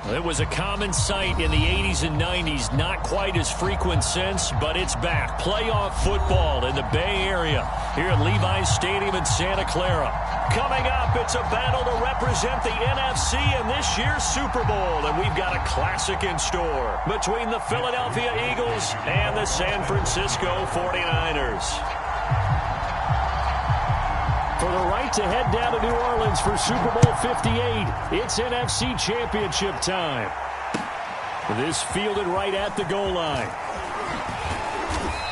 It was a common sight in the 80s and 90s. Not quite as frequent since, but it's back. Playoff football in the Bay Area here at Levi's Stadium in Santa Clara. Coming up, it's a battle to represent the NFC in this year's Super Bowl. And we've got a classic in store between the Philadelphia Eagles and the San Francisco 49ers. For the right to head down to New Orleans for Super Bowl 58, it's NFC Championship time. This fielded right at the goal line.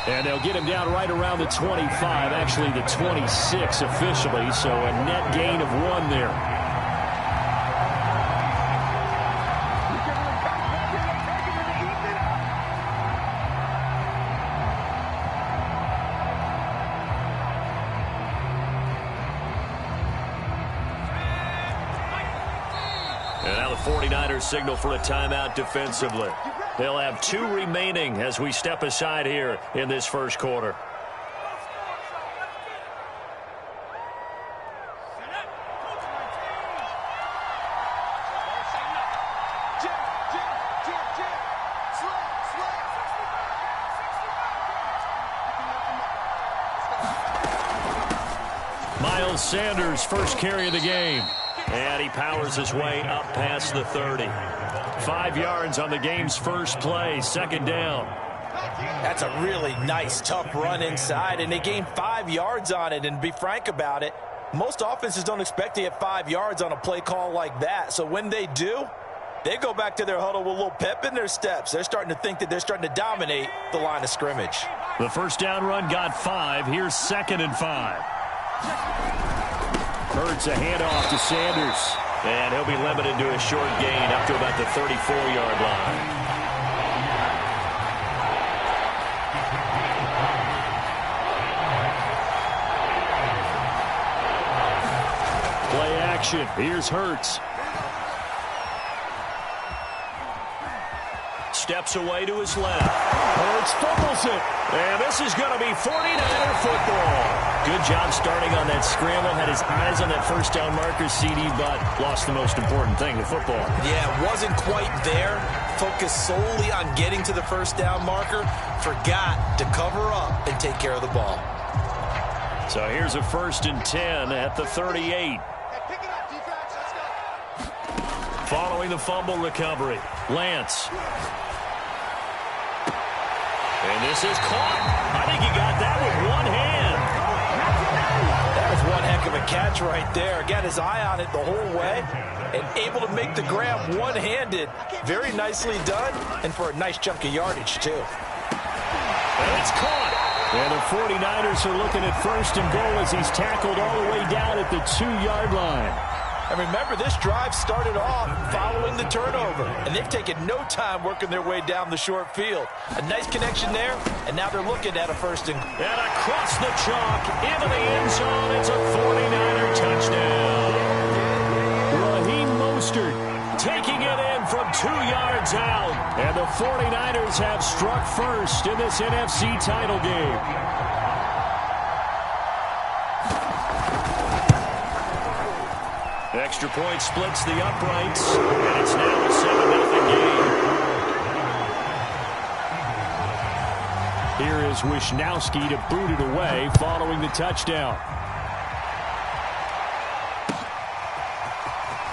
And they'll get him down right around the 25, actually the 26 officially, so a net gain of 1 there. And now the 49ers signal for a timeout defensively. They'll have 2 remaining as we step aside here in this first quarter. Miles Sanders, first carry of the game. And he powers his way up past the 30. 5 yards on the game's first play, second down. That's a really nice, tough run inside, and they gained 5 yards on it. And to be frank about it, most offenses don't expect to get 5 yards on a play call like that. So when they do, they go back to their huddle with a little pep in their steps. They're starting to think that they're starting to dominate the line of scrimmage. The first down run got 5. Here's 2nd and 5. Hurts a handoff to Sanders. And he'll be limited to a short gain up to about the 34-yard line. Play action. Here's Hurts. Steps away to his left. Hurts fumbles it. And this is going to be 49er football. Good job starting on that scramble. Had his eyes on that first down marker, CD, but lost the most important thing, the football. Yeah, wasn't quite there. Focused solely on getting to the first down marker. Forgot to cover up and take care of the ball. So here's a 1st and 10 at the 38. Following the fumble recovery, Lance. And this is caught. I think he got that with one hand. That was one heck of a catch right there. Got his eye on it the whole way and able to make the grab one-handed. Very nicely done, and for a nice chunk of yardage, too. And it's caught. And the 49ers are looking at 1st and goal as he's tackled all the way down at the 2-yard line. And remember, this drive started off following the turnover, and they've taken no time working their way down the short field. A nice connection there, and now they're looking at a 1st and... And across the chalk, into the end zone, it's a 49er touchdown. Raheem Mostert taking it in from 2 yards out, and the 49ers have struck first in this NFC title game. Extra point splits the uprights, and it's now a 7-0 game. Here is Wisnowski to boot it away following the touchdown.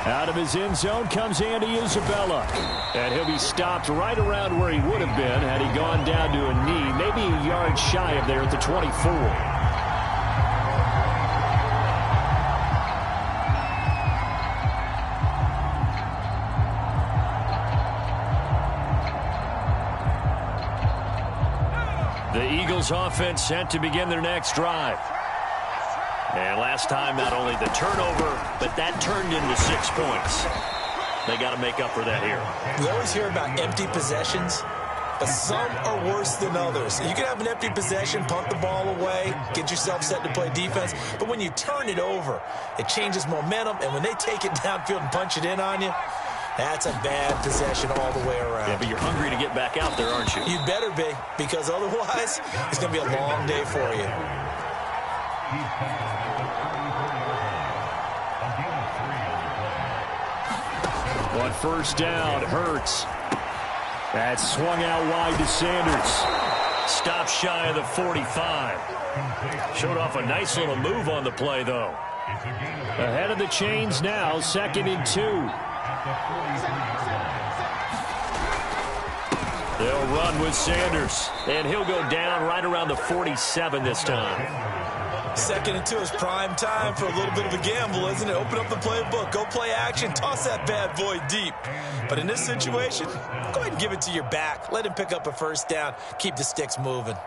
Out of his end zone comes Andy Isabella. And he'll be stopped right around where he would have been had he gone down to a knee, maybe a yard shy of there at the 24. The Eagles offense set to begin their next drive. And last time, not only the turnover, but that turned into 6 points. They got to make up for that here. We always hear about empty possessions, but some are worse than others. You can have an empty possession, punt the ball away, get yourself set to play defense, but when you turn it over, it changes momentum, and when they take it downfield and punch it in on you, that's a bad possession all the way around. Yeah, but you're hungry to get back out there, aren't you? You'd better be, because otherwise, it's going to be a long day for you. On first down, Hurts. That's swung out wide to Sanders. Stop shy of the 45. Showed off a nice little move on the play, though. Ahead of the chains now, 2nd and 2. They'll run with Sanders, and he'll go down right around the 47 this time. 2nd and 2 is prime time for a little bit of a gamble, isn't it? Open up the playbook, go play action, toss that bad boy deep. But in this situation, go ahead and give it to your back. Let him pick up a first down. Keep the sticks moving.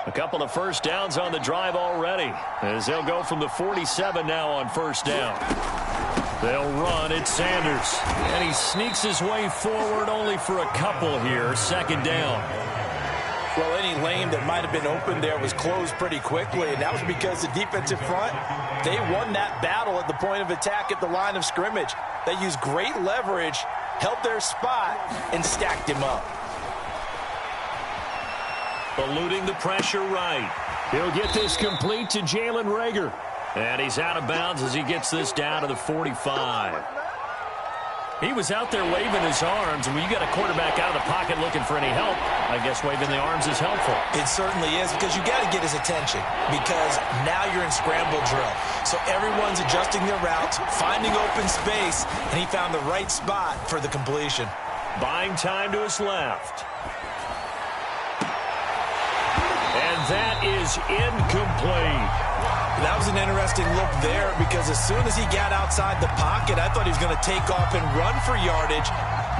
A couple of first downs on the drive already, as they'll go from the 47 now on first down. They'll run at Sanders, and he sneaks his way forward only for a couple here. 2nd down. Well, any lane that might have been open there was closed pretty quickly, and that was because the defensive front, they won that battle at the point of attack at the line of scrimmage. They used great leverage, held their spot, and stacked him up. Eluding the pressure right. He'll get this complete to Jalen Reagor. And he's out of bounds as he gets this down to the 45. He was out there waving his arms, and when you got a quarterback out of the pocket looking for any help, I guess waving the arms is helpful. It certainly is, because you got to get his attention, because now you're in scramble drill. So everyone's adjusting their routes, finding open space, and he found the right spot for the completion. Buying time to his left. And that is incomplete. That was an interesting look there, because as soon as he got outside the pocket, I thought he was going to take off and run for yardage.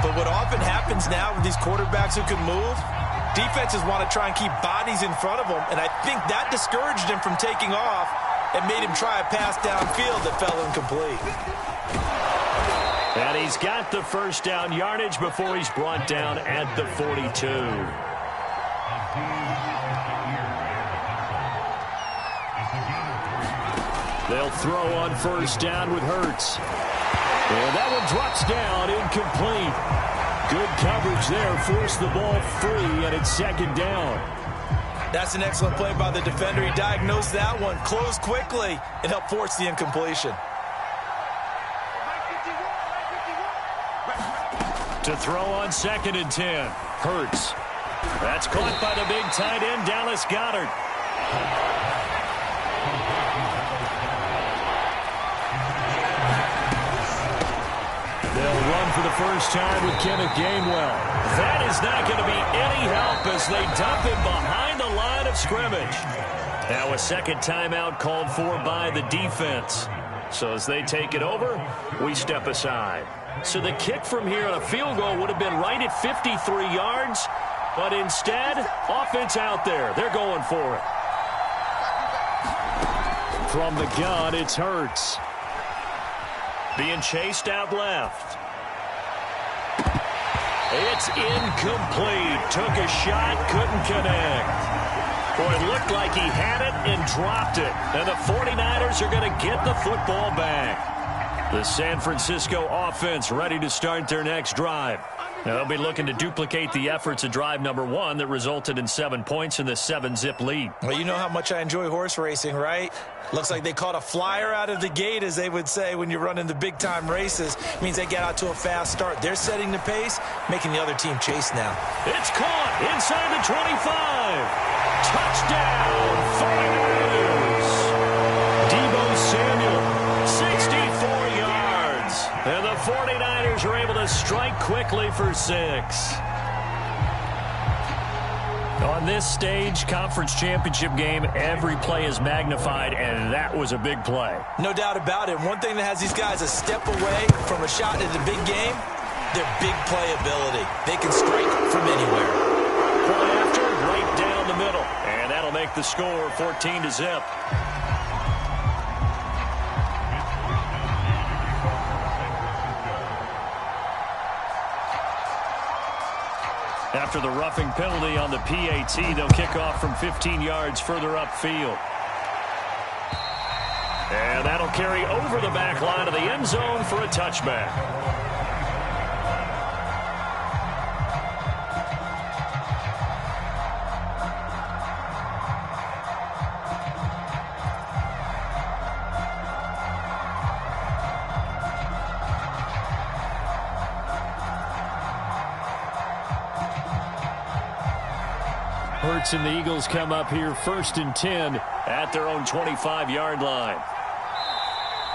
But what often happens now with these quarterbacks who can move, defenses want to try and keep bodies in front of them, and I think that discouraged him from taking off and made him try a pass downfield that fell incomplete. And he's got the first down yardage before he's brought down at the 42. They'll throw on first down with Hurts. And that one drops down, incomplete. Good coverage there, forced the ball free, and it's 2nd down. That's an excellent play by the defender. He diagnosed that one, closed quickly, and helped force the incompletion. To throw on 2nd and 10, Hurts. That's caught by the big tight end, Dallas Goedert. They'll run for the first time with Kenneth Gainwell. That is not going to be any help as they dump him behind the line of scrimmage. Now a second timeout called for by the defense. So as they take it over, we step aside. So the kick from here on a field goal would have been right at 53 yards, but instead, offense out there. They're going for it. From the gun, it's Hurts. Being chased out left. It's incomplete. Took a shot, couldn't connect. Boy, it looked like he had it and dropped it. And the 49ers are going to get the football back. The San Francisco offense ready to start their next drive. Now, they'll be looking to duplicate the efforts of drive number 1 that resulted in 7 points in the 7-zip lead. Well, you know how much I enjoy horse racing, right? Looks like they caught a flyer out of the gate, as they would say when you're running the big-time races. It means they get out to a fast start. They're setting the pace, making the other team chase now. It's caught inside the 25. Touchdown, 49ers. Deebo Samuel, 64 yards. And the 49ers are able to strike quickly for 6. On this stage, conference championship game, every play is magnified, and that was a big play. No doubt about it. One thing that has these guys a step away from a shot in the big game, their big playability. They can strike from anywhere. Play after, right down the middle, and that'll make the score 14-0. After the roughing penalty on the PAT, they'll kick off from 15 yards further upfield. And that'll carry over the back line of the end zone for a touchback. Hurts and the Eagles come up here 1st and 10 at their own 25-yard line.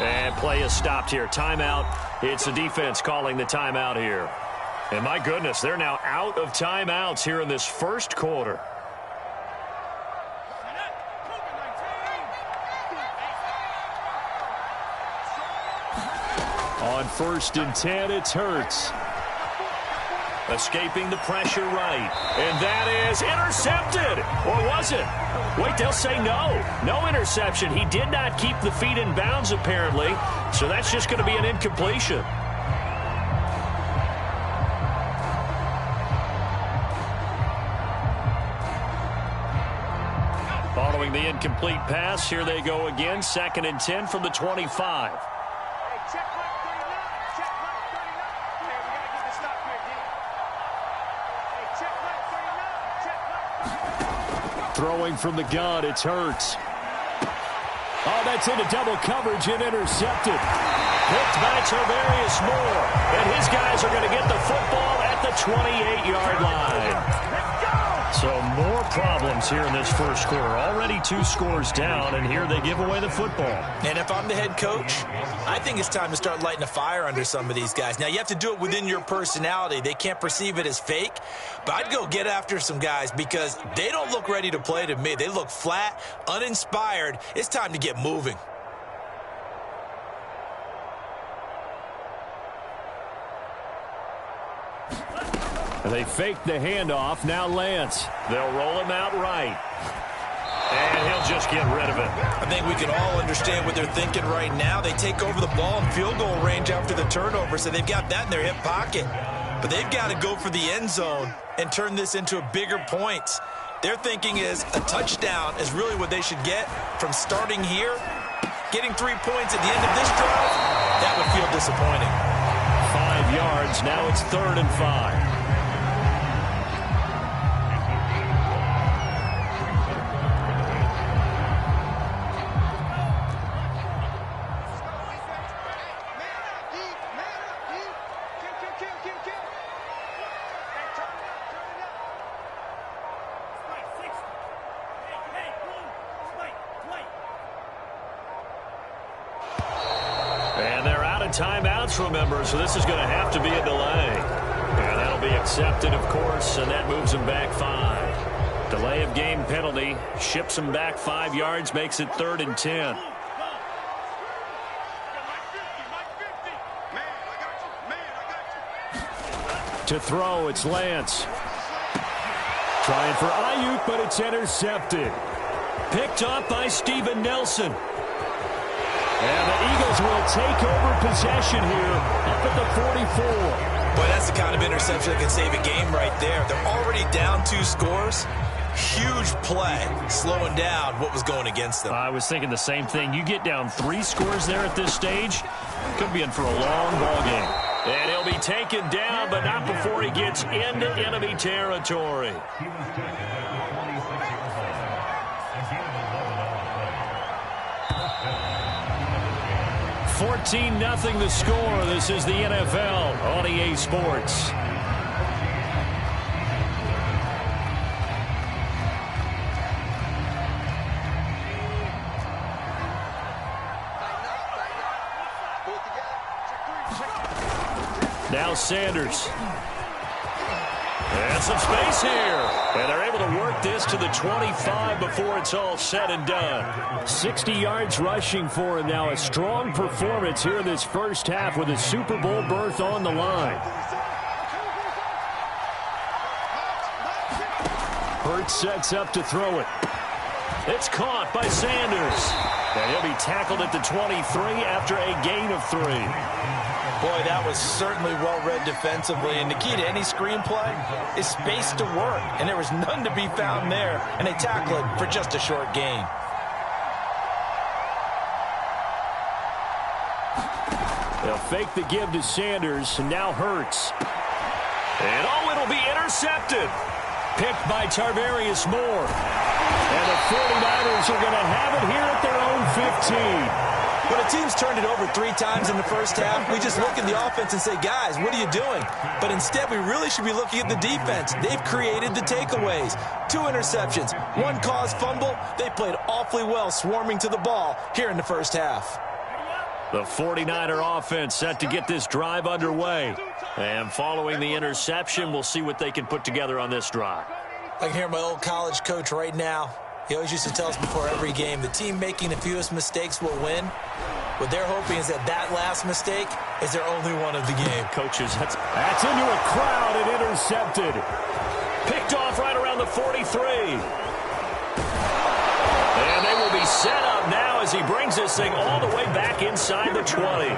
And play is stopped here. Timeout. It's the defense calling the timeout here. And my goodness, they're now out of timeouts here in this first quarter. On 1st and 10, it's Hurts. Escaping the pressure right. And that is intercepted. Or was it? Wait, they'll say no. No interception. He did not keep the feet in bounds, apparently. So that's just going to be an incompletion. Following the incomplete pass, here they go again. 2nd and 10 from the 25. Throwing from the gun, it's Hurts. Oh, that's into double coverage and intercepted. Picked by Tarvarius Moore. And his guys are going to get the football at the 28-yard line. So more problems here in this first quarter. Already 2 scores down, and here they give away the football. And if I'm the head coach, I think it's time to start lighting a fire under some of these guys. Now, you have to do it within your personality. They can't perceive it as fake. But I'd go get after some guys because they don't look ready to play to me. They look flat, uninspired. It's time to get moving. They fake the handoff. Now Lance. They'll roll him out right. And he'll just get rid of it. I think we can all understand what they're thinking right now. They take over the ball in field goal range after the turnover, so they've got that in their hip pocket. But they've got to go for the end zone and turn this into a bigger points. Their thinking is a touchdown is really what they should get from starting here. Getting 3 points at the end of this drive, that would feel disappointing. 5 yards. Now it's 3rd and 5. Timeouts, remember, so this is going to have to be a delay. And that'll be accepted, of course, and that moves them back 5. Delay of game penalty ships them back 5 yards, makes it 3rd and 10. To throw, it's Lance. Trying for Ayuk, but it's intercepted. Picked up by Steven Nelson. And the Eagles will take over possession here up at the 44. Boy, that's the kind of interception that can save a game right there. They're already down 2 scores. Huge play, slowing down what was going against them. I was thinking the same thing. You get down 3 scores there at this stage, could be in for a long ball game. And he'll be taken down, but not before he gets into enemy territory. 14-0 the score. This is the NFL on EA Sports. Now Sanders. And some space here. And they're able to work this to the 25 before it's all said and done. 60 yards rushing for him now. A strong performance here in this first half with a Super Bowl berth on the line. Hurts sets up to throw it. It's caught by Sanders. And he'll be tackled at the 23 after a gain of 3. Boy, that was certainly well-read defensively. And the key to any screenplay is space to work. And there was none to be found there. And they tackle it for just a short gain. They'll fake the give to Sanders. And now Hurts. And oh, it'll be intercepted. Picked by Tarvarius Moore. And the 49ers are going to have it here at their own 15. When a team's turned it over 3 times in the first half, we just look at the offense and say, guys, what are you doing? But instead, we really should be looking at the defense. They've created the takeaways. 2 interceptions, 1 caused fumble. They played awfully well swarming to the ball here in the first half. The 49er offense set to get this drive underway. And following the interception, we'll see what they can put together on this drive. I can hear my old college coach right now. He always used to tell us before every game, the team making the fewest mistakes will win. What they're hoping is that last mistake is their only one of the game. Coaches, that's into a crowd and intercepted. Picked off right around the 43. And they will be set up now as he brings this thing all the way back inside the 20.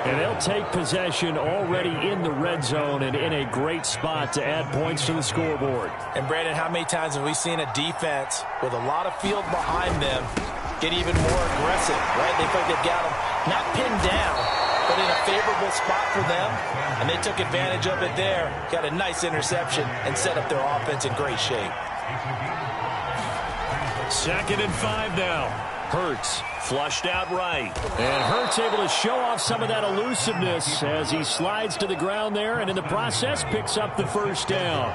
And they'll take possession already in the red zone and in a great spot to add points to the scoreboard. And, Brandon, how many times have we seen a defense with a lot of field behind them get even more aggressive, right? They feel like they've got them not pinned down, but in a favorable spot for them. And they took advantage of it there, got a nice interception, and set up their offense in great shape. 2nd and 5 now. Hurts flushed out right. And Hurts able to show off some of that elusiveness as he slides to the ground there and in the process picks up the first down.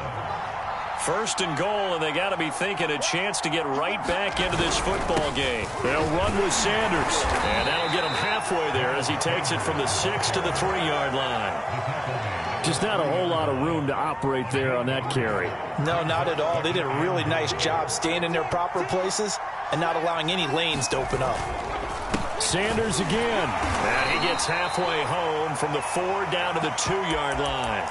1st and goal, and they got to be thinking a chance to get right back into this football game. They'll run with Sanders, and that'll get him halfway there as he takes it from the 6 to the 3-yard line. Just not a whole lot of room to operate there on that carry. No, not at all. They did a really nice job staying in their proper places and not allowing any lanes to open up. Sanders again. And he gets halfway home from the 4 down to the 2-yard line.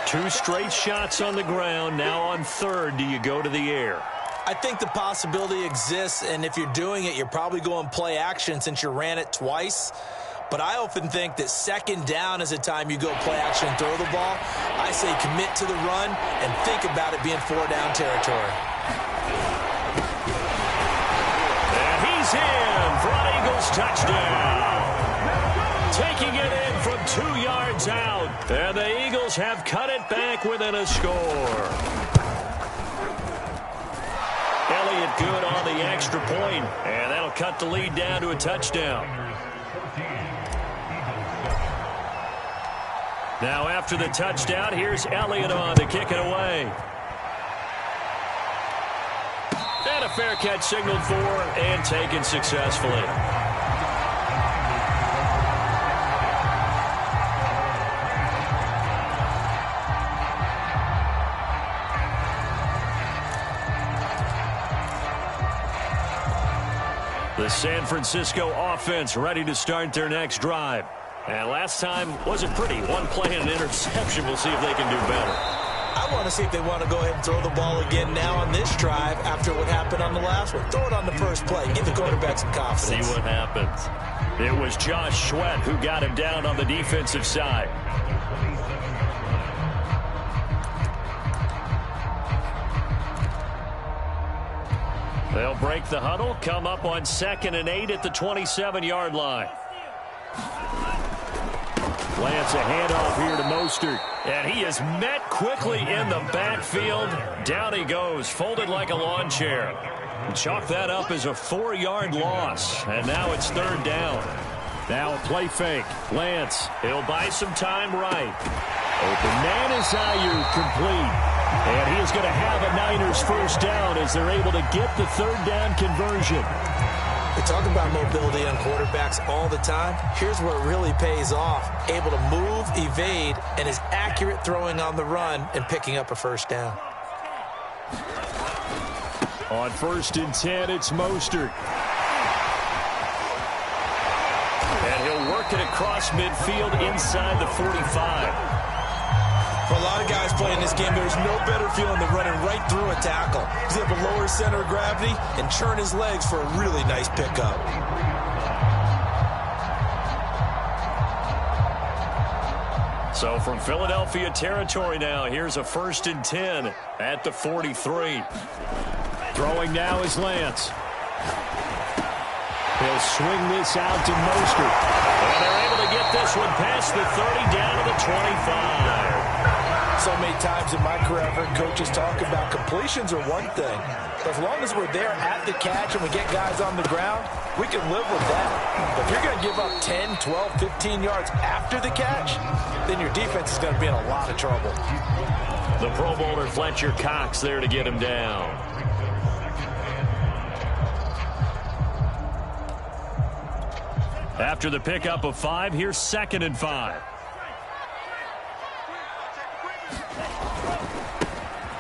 2 straight shots on the ground. Now on 3rd, do you go to the air? I think the possibility exists, and if you're doing it, you're probably going play action since you ran it twice. But I often think that 2nd down is the time you go play action and throw the ball. I say commit to the run and think about it being 4-down territory. And he's in for an Eagles touchdown. Taking it in from 2 yards out. And the Eagles have cut it back within a score. Elliott good on the extra point, and that'll cut the lead down to a touchdown. Now after the touchdown, here's Elliott on to kick it away. And a fair catch signaled for and taken successfully. The San Francisco offense ready to start their next drive. And last time wasn't pretty. 1 play and an interception. We'll see if they can do better. I want to see if they want to go ahead and throw the ball again now on this drive after what happened on the last one. Throw it on the first play. Give the quarterback some confidence. See what happens. It was Josh Sweat who got him down on the defensive side. They'll break the huddle, come up on 2nd and 8 at the 27-yard line. Lance a handoff here to Mostert. And he is met quickly in the backfield. Down he goes, folded like a lawn chair. Chalk that up as a 4-yard loss. And now it's 3rd down. Now a play fake. Lance, he'll buy some time right. Open man is Ayuk, complete. And he is going to have a Niners first down as they're able to get the 3rd down conversion. We talk about mobility on quarterbacks all the time. Here's where it really pays off. Able to move, evade, and is accurate throwing on the run and picking up a first down. On 1st and 10, it's Mostert. And he'll work it across midfield inside the 45. For a lot of guys playing this game, there's no better feeling than running right through a tackle. He's able to lower center of gravity and churn his legs for a really nice pickup. So from Philadelphia territory now, here's a 1st and 10 at the 43. Throwing now is Lance. He'll swing this out to Mostert. And they're able to get this one past the 30 down to the 25. So many times in my career, I've heard coaches talk about completions are one thing. But as long as we're there at the catch and we get guys on the ground, we can live with that. But if you're going to give up 10, 12, 15 yards after the catch, then your defense is going to be in a lot of trouble. The Pro Bowler Fletcher Cox there to get him down. After the pickup of 5, here's 2nd and 5.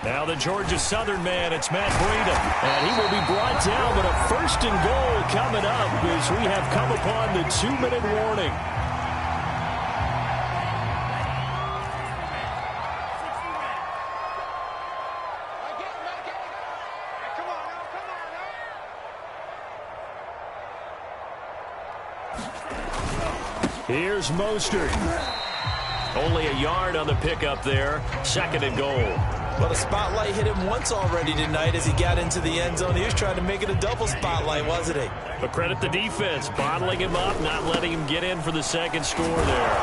Now the Georgia Southern man, it's Matt Breida. And he will be brought down, but a 1st and goal coming up as we have come upon the 2-minute warning. Here's Mostert. Only a yard on the pickup there. 2nd and goal. Well, the spotlight hit him once already tonight as he got into the end zone. He was trying to make it a double spotlight, wasn't he? But credit the defense, bottling him up, not letting him get in for the 2nd score there.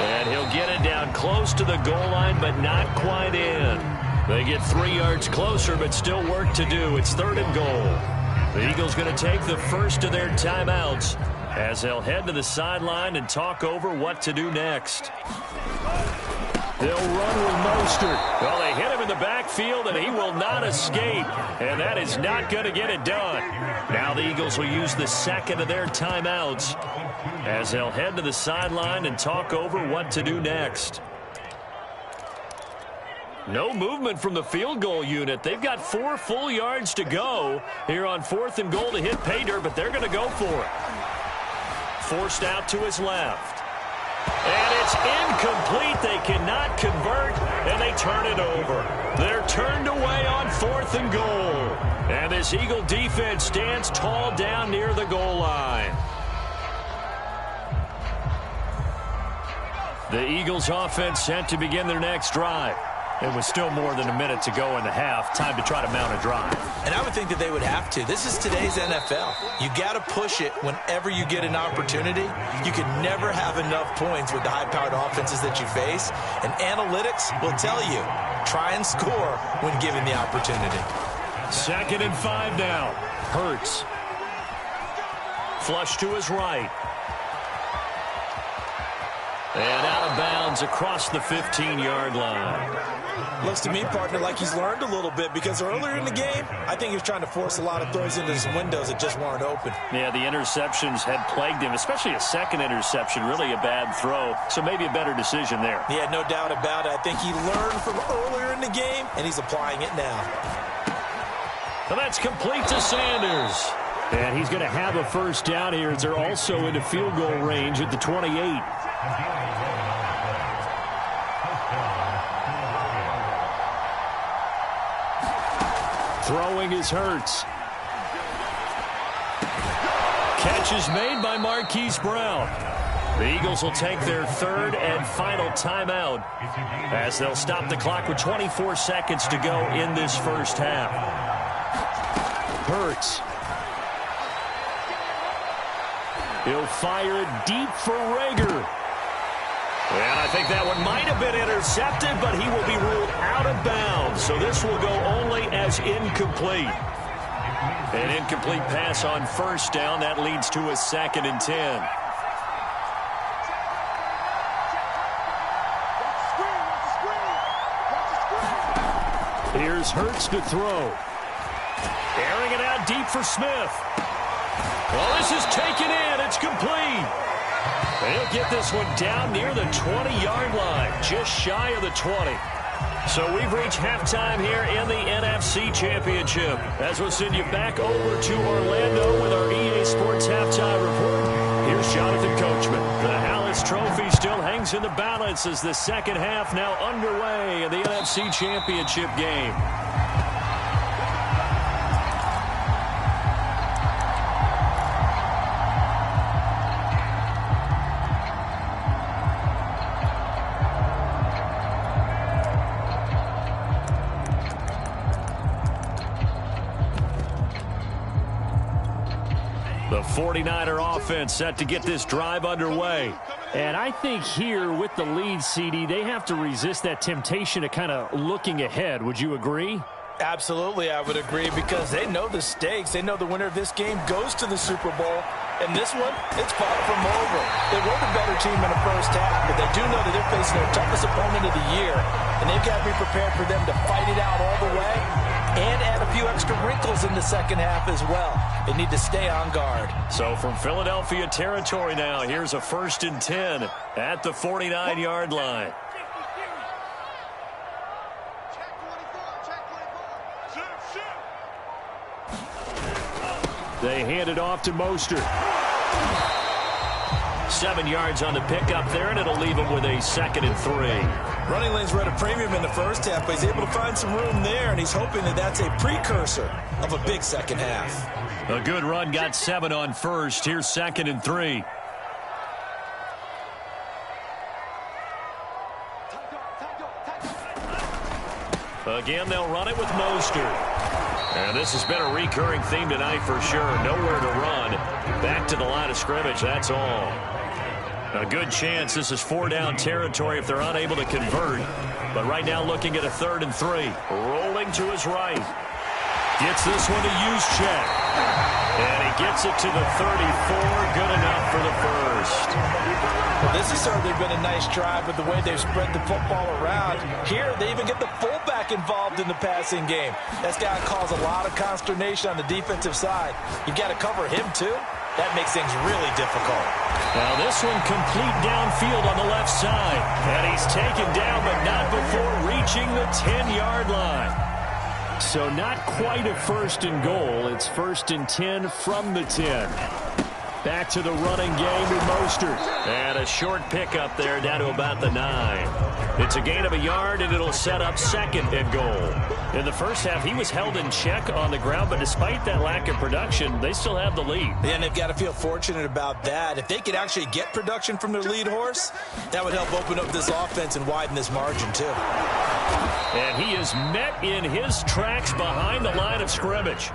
And he'll get it down close to the goal line, but not quite in. They get 3 yards closer, but still work to do. It's 3rd and goal. The Eagles going to take the first of their timeouts as they'll head to the sideline and talk over what to do next. They'll run with Mostert. Well, they hit him in the backfield, and he will not escape. And that is not going to get it done. Now the Eagles will use the 2nd of their timeouts as they'll head to the sideline and talk over what to do next. No movement from the field goal unit. They've got 4 full yards to go here on 4th and goal to hit pay dirt, but they're going to go for it. Forced out to his left. And it's incomplete. They cannot convert, and they turn it over. They're turned away on 4th and goal. And this Eagle defense stands tall down near the goal line. The Eagles offense set to begin their next drive. It was still more than a minute to go in the half. Time to try to mount a drive. And I would think that they would have to. This is today's NFL. You got to push it whenever you get an opportunity. You can never have enough points with the high-powered offenses that you face. And analytics will tell you, try and score when given the opportunity. 2nd and 5 now. Hurts. Flush to his right. And out of bounds across the 15-yard line. Looks to me, partner, like he's learned a little bit because earlier in the game, I think he was trying to force a lot of throws into some windows that just weren't open. Yeah, the interceptions had plagued him, especially a 2nd interception, really a bad throw. So maybe a better decision there. Yeah, no doubt about it. I think he learned from earlier in the game, and he's applying it now. And that's complete to Sanders. And he's going to have a 1st down here as they're also into field goal range at the 28. Throwing is Hurts. Catch is made by Marquise Brown. The Eagles will take their 3rd and final timeout as they'll stop the clock with 24 seconds to go in this 1st half. Hurts. He'll fire it deep for Rager. And I think that one might have been intercepted, but he will be ruled out of bounds. So this will go only as incomplete. An incomplete pass on 1st down. That leads to a 2nd and 10. Here's Hurts to throw. Airing it out deep for Smith. Well, this is taken in. It's complete. They'll get this one down near the 20-yard line, just shy of the 20. So we've reached halftime here in the NFC Championship. As we'll send you back over to Orlando with our EA Sports Halftime Report. Here's Jonathan Coachman. The Hallis Trophy still hangs in the balance as the 2nd half now underway in the NFC Championship game. The 49er offense set to get this drive underway. And I think here with the lead, CD, they have to resist that temptation of kind of looking ahead. Would you agree? Absolutely, I would agree, because they know the stakes. They know the winner of this game goes to the Super Bowl. And this one, it's far from over. They were the better team in the first half, but they do know that they're facing their toughest opponent of the year. And they've got to be prepared for them to fight it out all the way and add a few extra wrinkles in the second half as well. They need to stay on guard. So from Philadelphia territory now, here's a 1st and 10 at the 49-yard line. They hand it off to Mostert. 7 yards on the pickup there, and it'll leave him with a 2nd and 3. Running lanes were at a premium in the first half, but he's able to find some room there, and he's hoping that that's a precursor of a big second half. A good run, got 7 on first. Here's 2nd and 3. Again, they'll run it with Mostert. And this has been a recurring theme tonight for sure. Nowhere to run. Back to the line of scrimmage, that's all. A good chance this is 4-down territory if they're unable to convert. But right now looking at a 3rd and 3. Rolling to his right. Gets this one to Juszczyk. And he gets it to the 34. Good enough for the first. Well, this has certainly been a nice drive with the way they've spread the football around. Here, they even get the fullback involved in the passing game. That's got to cause a lot of consternation on the defensive side. You've got to cover him, too. That makes things really difficult. Now this one complete downfield on the left side. And he's taken down, but not before reaching the 10-yard line. So not quite a 1st and goal. It's 1st and 10 from the 10. Back to the running game with Mostert. And a short pickup there down to about the 9. It's a gain of a yard, and it'll set up 2nd and goal. In the first half, he was held in check on the ground, but despite that lack of production, they still have the lead. And they've got to feel fortunate about that. If they could actually get production from their lead horse, that would help open up this offense and widen this margin, too. And he is met in his tracks behind the line of scrimmage.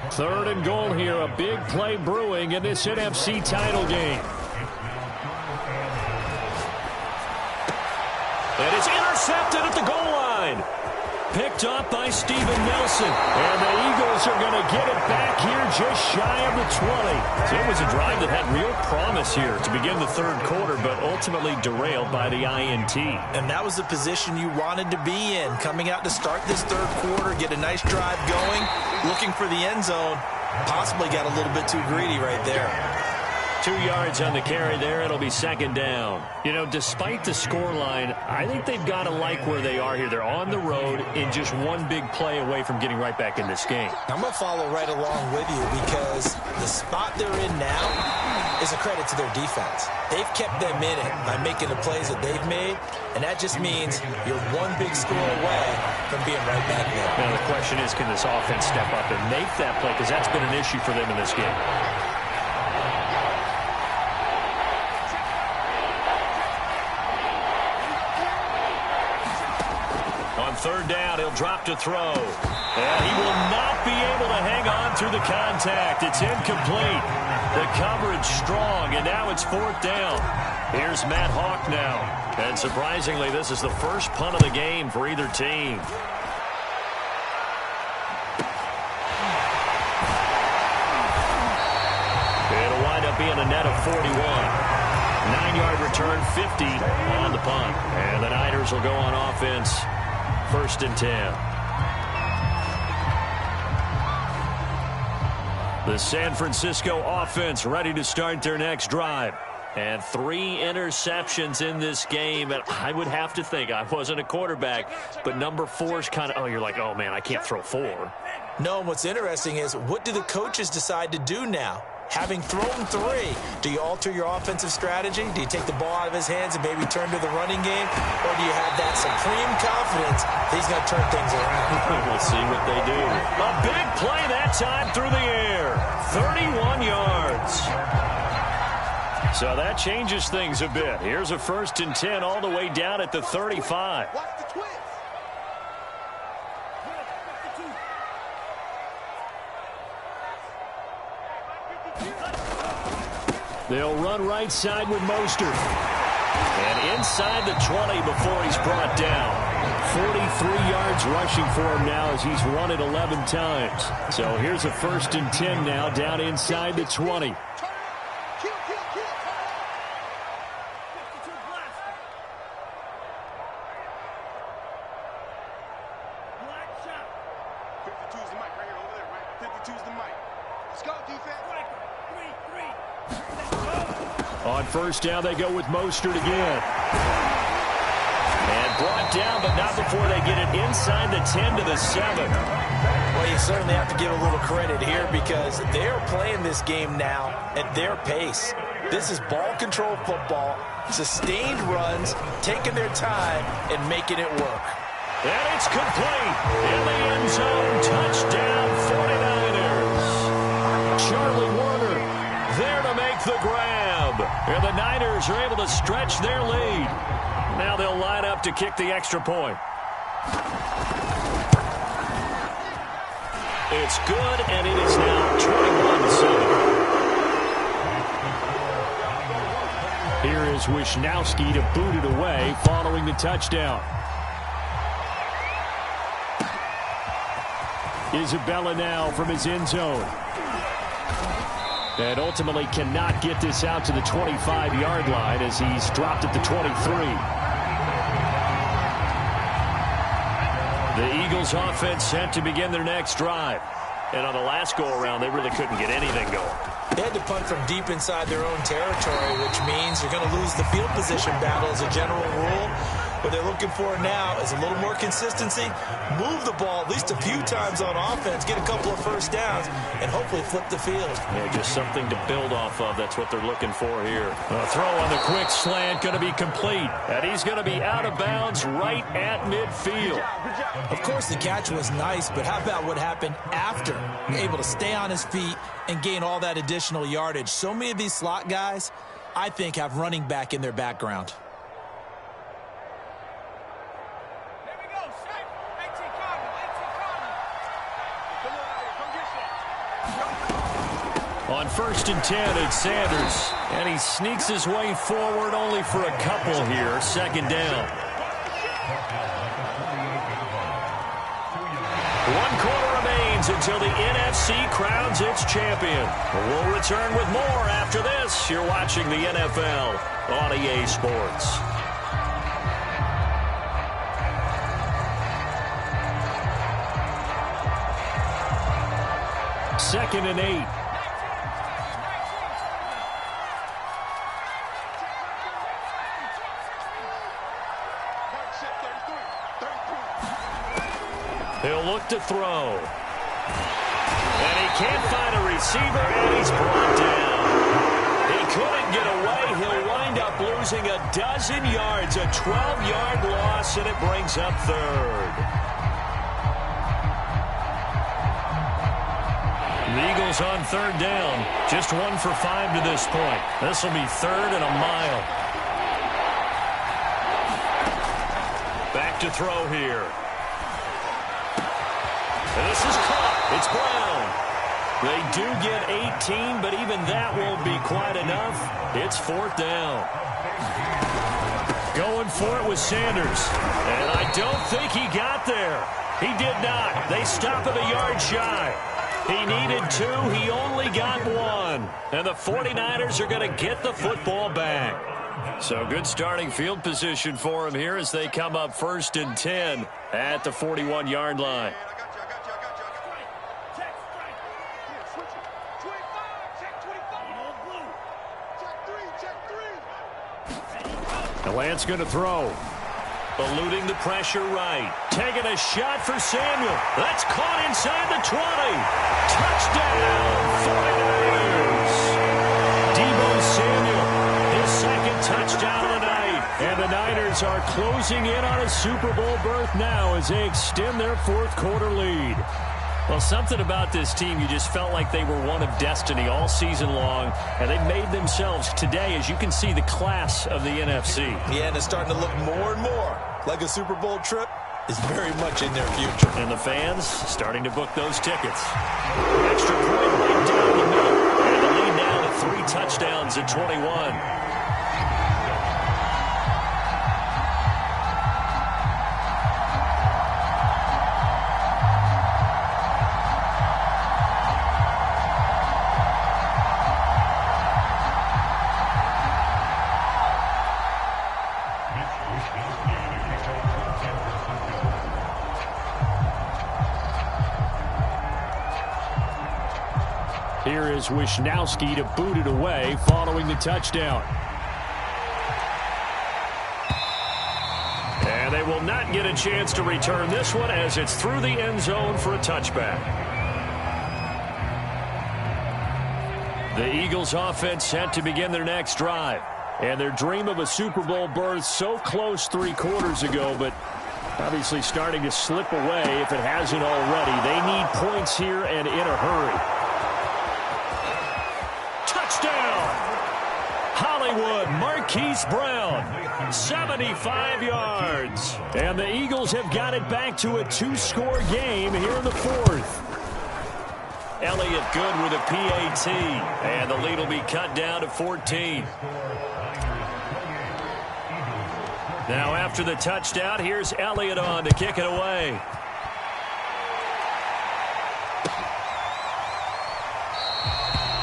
3rd and goal here, a big play brewing in this NFC title game. And it's intercepted at the goal line. Picked up by Steven Nelson. And the Eagles are going to get it back here just shy of the 20. So it was a drive that had real promise here to begin the 3rd quarter, but ultimately derailed by the INT. And that was the position you wanted to be in. Coming out to start this 3rd quarter, get a nice drive going, looking for the end zone. Possibly got a little bit too greedy right there. 2 yards on the carry there. It'll be 2nd down. You know, despite the scoreline, I think they've got to like where they are here. They're on the road in just one big play away from getting right back in this game. I'm going to follow right along with you because the spot they're in now is a credit to their defense. They've kept them in it by making the plays that they've made, and that just means you're one big score away from being right back there. Now, the question is, can this offense step up and make that play? Because that's been an issue for them in this game. On 3rd down, he'll drop to throw. And he will not be able to hang on through the contact. It's incomplete. The coverage strong, and now it's 4th down. Here's Matt Hawk now. And surprisingly, this is the first punt of the game for either team. It'll wind up being a net of 41. 9-yard return, 50 on the punt. And the Niners will go on offense. 1st and 10. The San Francisco offense ready to start their next drive. And 3 interceptions in this game. And I would have to think, I wasn't a quarterback, but number 4 is kind of, you're like, oh, man, I can't throw 4. No, what's interesting is, what do the coaches decide to do now? Having thrown 3, do you alter your offensive strategy? Do you take the ball out of his hands and maybe turn to the running game? Or do you have that supreme confidence that he's going to turn things around? We'll see what they do. A big play that time through the air. 31 yards. So that changes things a bit. Here's a 1st and 10 all the way down at the 35. They'll run right side with Mostert. And inside the 20 before he's brought down. 43 yards rushing for him now as he's run it 11 times. So here's a 1st and 10 now down inside the 20. On 1st down, they go with Mostert again. And brought down, but not before they get it inside the 10 to the 7. Well, you certainly have to give a little credit here because they're playing this game now at their pace. This is ball control football, sustained runs, taking their time, and making it work. And it's complete. In the end zone, touchdown 49ers. Charlie Warner there to make the grab. And the Niners are able to stretch their lead. Now they'll line up to kick the extra point. It's good, and it is now 21-7. Here is Wisnowski to boot it away following the touchdown. Isabella now from his end zone. And ultimately cannot get this out to the 25-yard line as he's dropped at the 23. The Eagles offense set to begin their next drive. And on the last go-around, they really couldn't get anything going. They had to punt from deep inside their own territory, which means you're going to lose the field position battle as a general rule. What they're looking for now is a little more consistency, move the ball at least a few times on offense, get a couple of 1st downs, and hopefully flip the field. Yeah, just something to build off of. That's what they're looking for here. A throw on the quick slant going to be complete, and he's going to be out of bounds right at midfield. Of course, the catch was nice, but how about what happened after? Able to stay on his feet and gain all that additional yardage. So many of these slot guys, I think, have running back in their background. On 1st and 10, it's Sanders. And he sneaks his way forward only for a couple here. 2nd down. 1 quarter remains until the NFC crowns its champion. We'll return with more after this. You're watching the NFL on EA Sports. 2nd and 8. He'll look to throw. And he can't find a receiver, and he's brought down. He couldn't get away. He'll wind up losing a dozen yards, a 12-yard loss, and it brings up 3rd. The Eagles on 3rd down. Just 1 for 5 to this point. This will be 3rd and a mile. Back to throw here. This is caught. It's Brown. They do get 18, but even that won't be quite enough. It's 4th down. Going for it with Sanders. And I don't think he got there. He did not. They stop at a yard shy. He needed 2. He only got 1. And the 49ers are going to get the football back. So good starting field position for him here as they come up 1st and 10 at the 41-yard line. Lance going to throw. Eluding the pressure right. Taking a shot for Samuel. That's caught inside the 20. Touchdown, 49ers. Deebo Samuel, his 2nd touchdown of the night. And the Niners are closing in on a Super Bowl berth now as they extend their 4th quarter lead. Well, something about this team, you just felt like they were one of destiny all season long, and they made themselves today, as you can see, the class of the NFC. Yeah, and it's starting to look more and more like a Super Bowl trip is very much in their future. And the fans starting to book those tickets. Extra point right down the middle, and the lead now to 3 touchdowns downs at 21. Here is Wisnowski to boot it away following the touchdown. And they will not get a chance to return this one as it's through the end zone for a touchback. The Eagles offense set to begin their next drive. And their dream of a Super Bowl berth so close 3 quarters ago, but obviously starting to slip away if it hasn't already. They need points here and in a hurry. Hollywood, Marquise Brown, 75 yards. And the Eagles have got it back to a 2-score game here in the 4th. Elliott good with a PAT. And the lead will be cut down to 14. Now after the touchdown, here's Elliott on to kick it away.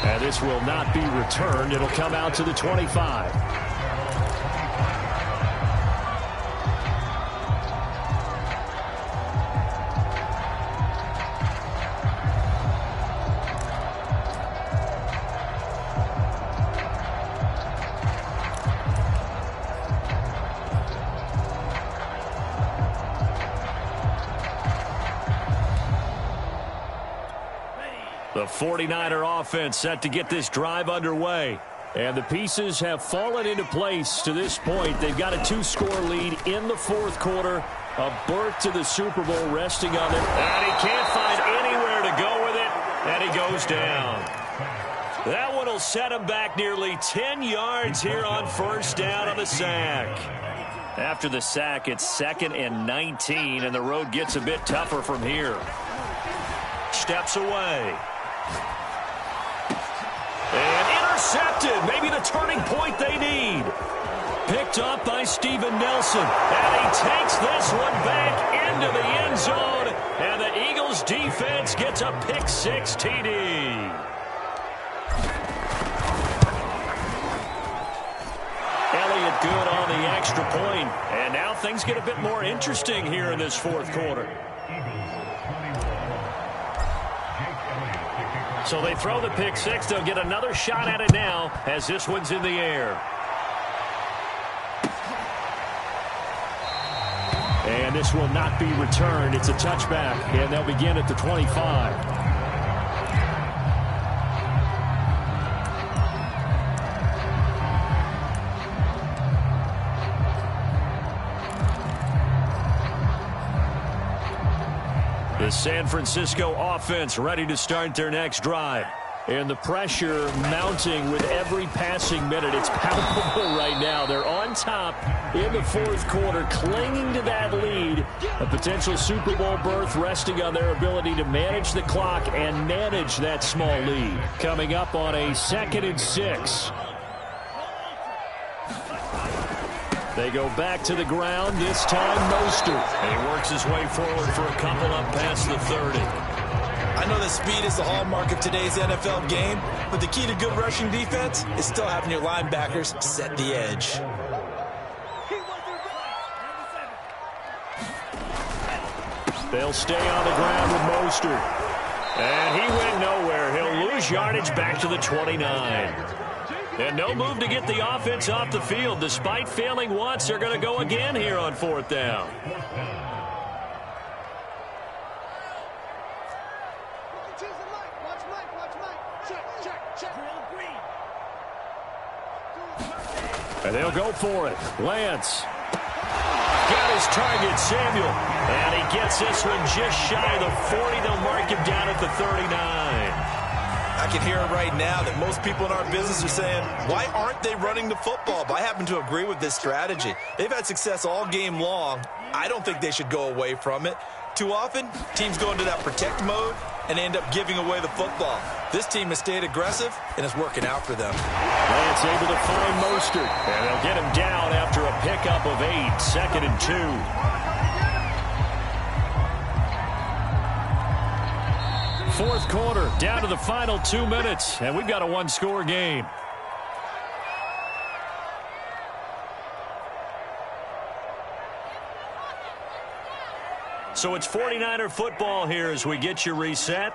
And this will not be returned. It'll come out to the 25. The 49er offense set to get this drive underway. And the pieces have fallen into place to this point. They've got a 2-score lead in the 4th quarter. A berth to the Super Bowl resting on it. And he can't find anywhere to go with it. And he goes down. That one will set him back nearly 10 yards here on 1st down on the sack. After the sack, it's 2nd and 19. And the road gets a bit tougher from here. Steps away. And intercepted. Maybe the turning point they need. Picked up by Steven Nelson. And he takes this one back into the end zone. And the Eagles defense gets a pick-6 TD. Elliott good on the extra point. And now things get a bit more interesting here in this 4th quarter. So they throw the pick-6. They'll get another shot at it now as this one's in the air. And this will not be returned. It's a touchback, and they'll begin at the 25. The San Francisco offense ready to start their next drive. And the pressure mounting with every passing minute. It's palpable right now. They're on top in the 4th quarter, clinging to that lead. A potential Super Bowl berth resting on their ability to manage the clock and manage that small lead. Coming up on a 2nd and 6. They go back to the ground, this time Mostert. And he works his way forward for a couple up past the 30. I know that speed is the hallmark of today's NFL game, but the key to good rushing defense is still having your linebackers set the edge. They'll stay on the ground with Mostert. And he went nowhere. He'll lose yardage back to the 29. And no move to get the offense off the field. Despite failing once, they're going to go again here on 4th down. And they'll go for it. Lance. Got his target, Samuel. And he gets this one just shy of the 40. They'll mark him down at the 39. I can hear it right now that most people in our business are saying, why aren't they running the football? But I happen to agree with this strategy. They've had success all game long. I don't think they should go away from it. Too often, teams go into that protect mode, and end up giving away the football. This team has stayed aggressive, and it's working out for them. Lance able to find Mostert, and they'll get him down after a pickup of 8, 2nd and 2. Fourth quarter, down to the final 2 minutes, and we've got a one-score game. So it's 49er football here as we get you reset.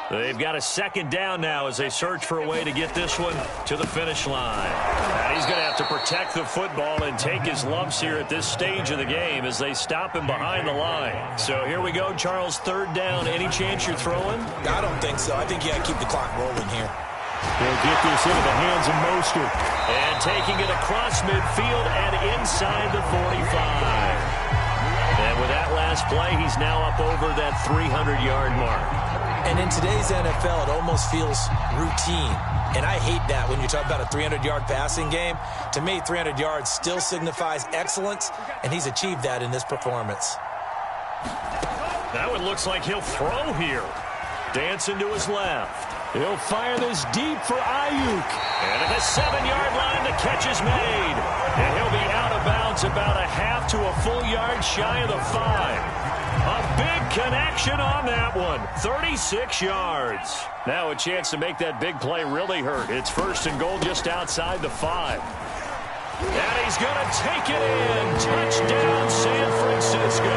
They've got a second down now as they search for a way to get this one to the finish line. And he's going to have to protect the football and take his lumps here at this stage of the game as they stop him behind the line. So here we go, Charles, third down. Any chance you're throwing? I don't think so. I think you got to keep the clock rolling here. They'll get this into the hands of Mostert. And taking it across midfield and inside the 45. And with that last play, he's now up over that 300-yard mark. And in today's NFL, it almost feels routine. And I hate that when you talk about a 300-yard passing game. To me, 300 yards still signifies excellence, and he's achieved that in this performance. Now it looks like he'll throw here. Dancing to his left. He'll fire this deep for Ayuk. And at the 7-yard line, the catch is made. And he'll be out of bounds about a half to a full yard shy of the 5. A big connection on that one. 36 yards. Now a chance to make that big play really hurt. It's 1st and goal just outside the 5. And he's going to take it in. Touchdown, San Francisco.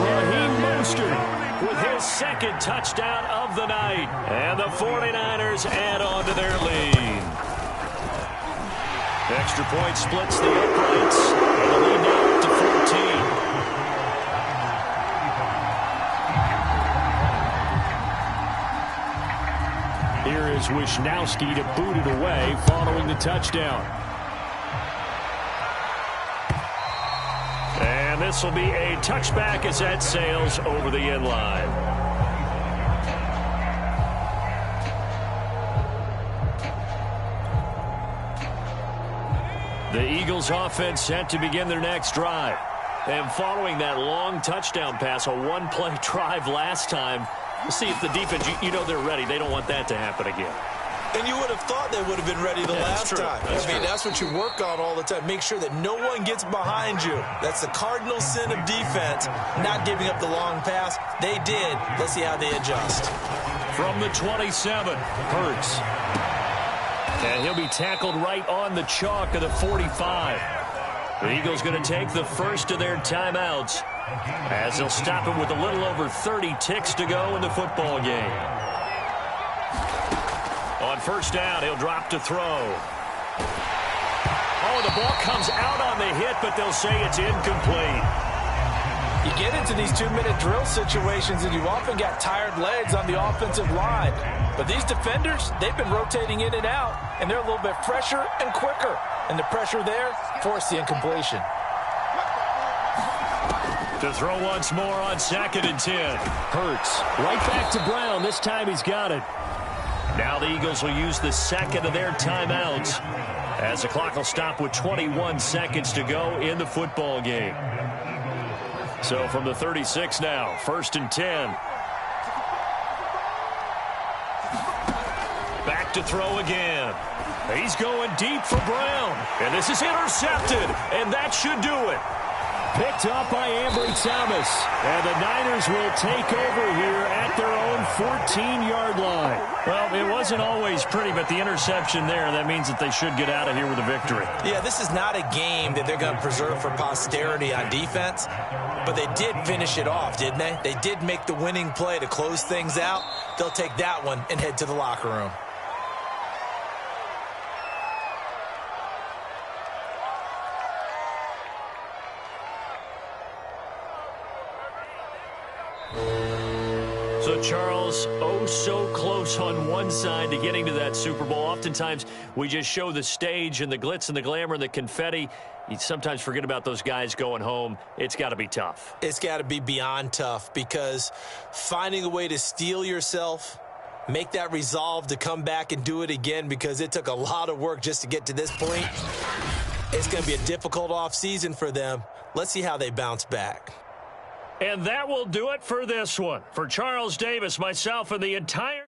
Raheem Mostert with his second touchdown of the night. And the 49ers add on to their lead. Extra point splits the uprights. And the lead now up to 14. Here is Wisnowski to boot it away following the touchdown. And this will be a touchback as that sails over the end line. The Eagles offense set to begin their next drive. And following that long touchdown pass, a one-play drive last time, let's see if the defense, you know they're ready. They don't want that to happen again. And you would have thought they would have been ready the last time. That's what you work on all the time. Make sure that no one gets behind you. That's the cardinal sin of defense, not giving up the long pass. They did. Let's see how they adjust. From the 27, Hurts. And he'll be tackled right on the chalk of the 45. The Eagles going to take the first of their timeouts as they'll stop him with a little over 30 ticks to go in the football game. On first down, he'll drop to throw. Oh, the ball comes out on the hit, but they'll say it's incomplete. You get into these 2-minute drill situations, and you often got tired legs on the offensive line. But these defenders, they've been rotating in and out, and they're a little bit fresher and quicker. And the pressure there forced the incompletion. To throw once more on 2nd and 10. Hurts right back to Brown. This time he's got it. Now the Eagles will use the second of their timeouts as the clock will stop with 21 seconds to go in the football game. So from the 36 now, 1st and 10. Back to throw again. He's going deep for Brown. And this is intercepted. And that should do it. Picked up by Ambry Thomas. And the Niners will take over here at their own 14-yard line. Well, it wasn't always pretty, but the interception there, that means that they should get out of here with a victory. Yeah, this is not a game that they're going to preserve for posterity on defense, but they did finish it off, didn't they? They did make the winning play to close things out. They'll take that one and head to the locker room. So, Charles, oh so close on one side to getting to that Super Bowl. Oftentimes, we just show the stage and the glitz and the glamour and the confetti. You sometimes forget about those guys going home. It's got to be tough. It's got to be beyond tough because finding a way to steel yourself, make that resolve to come back and do it again because it took a lot of work just to get to this point. It's going to be a difficult offseason for them. Let's see how they bounce back. And that will do it for this one. For Charles Davis, myself, and the entire...